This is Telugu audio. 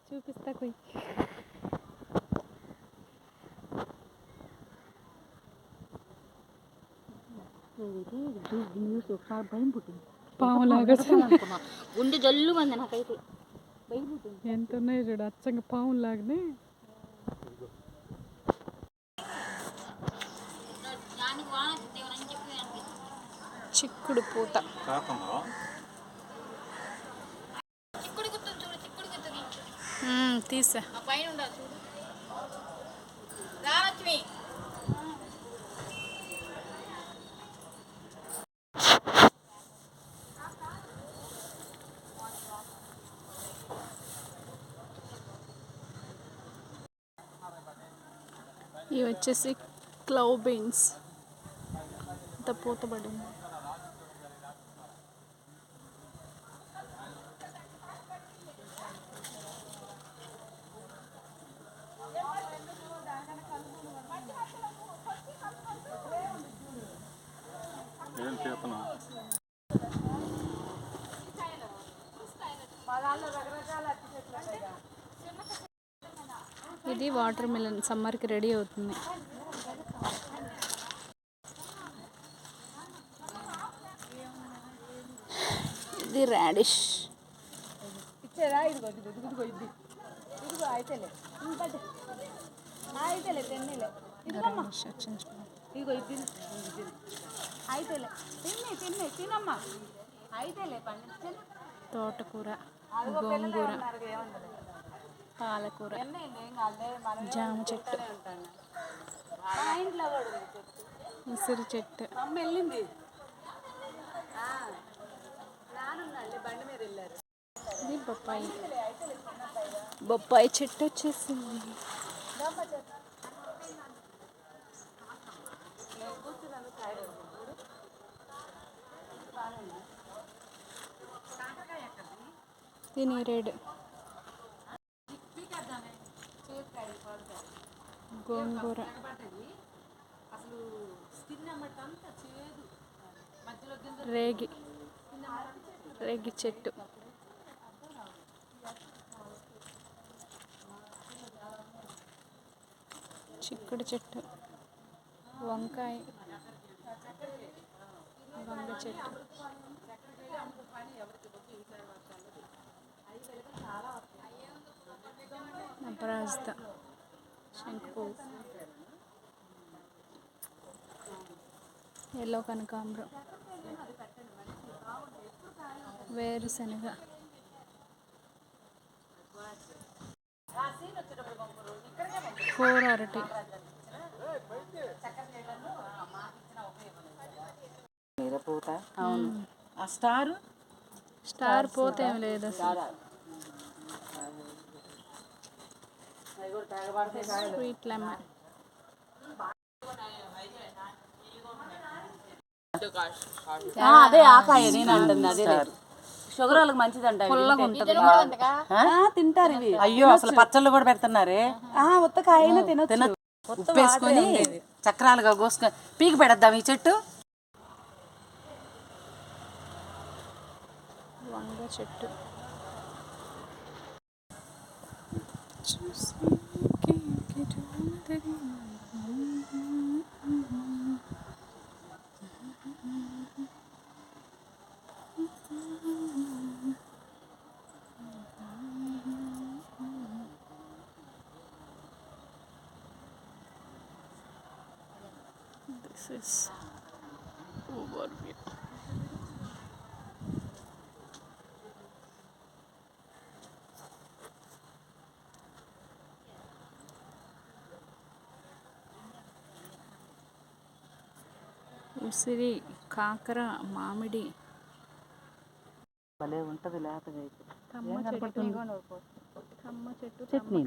చూపిస్తా కొయ్యి. ఒకసారి భయం పుట్టింది, పాములాగా గుండె జల్లు మంది నాకైతే భయం పుట్టింది. ఎంత ఉన్నాయి చూడు, అచ్చంగా పాములాగానే. చిక్కుడు పూత తీసా. ఇవి వచ్చేసి క్లవ్ బీన్స్. ఇంత పూత పడింది. ఇది వాటర్ మిలన్, సమ్మర్కి రెడీ అవుతుంది. ఇది రాడిష్. తోటకూర, గోంగూర, పాలకూర, జామ చెట్టు, ఉసిరి చెట్టు, ఇది బొప్పాయి. బొప్పాయి చెట్టు వచ్చేసింది. ఇది నేరేడు, గోంగూర, రేగి, రేగి చెట్టు, చిక్కుడు చెట్టు, వంకాయ, వంగ చెట్టు, అపరాజిత, శంకు, ఎల్లో కనకాంబరం, వేరుశనగ, కోర అరటి, పూత. అవును, ఆ స్టార్ పూత ఏం లేదు అసలు. స్వీట్ లెమన్, అదే ఆకాయ నేను అంటుంది. అదే షుగర్ వాళ్ళకి మంచిది అంట, తింటారు ఇవి. అయ్యో అసలు పచ్చళ్ళు కూడా పెడుతున్నారే. ఉత్తకాయనే తినొచ్చు. ఉప్పు వేసుకొని చక్రాలుగా కోసుకొని పీకి పెడద్దాం ఈ చెట్టు. వంగ చెట్టు, this is overview. ఉసిరి, కాకర, మామిడి, భలే ఉంటుంది లేతగా అయితే. కమ్మ చెట్టు, చట్నీ.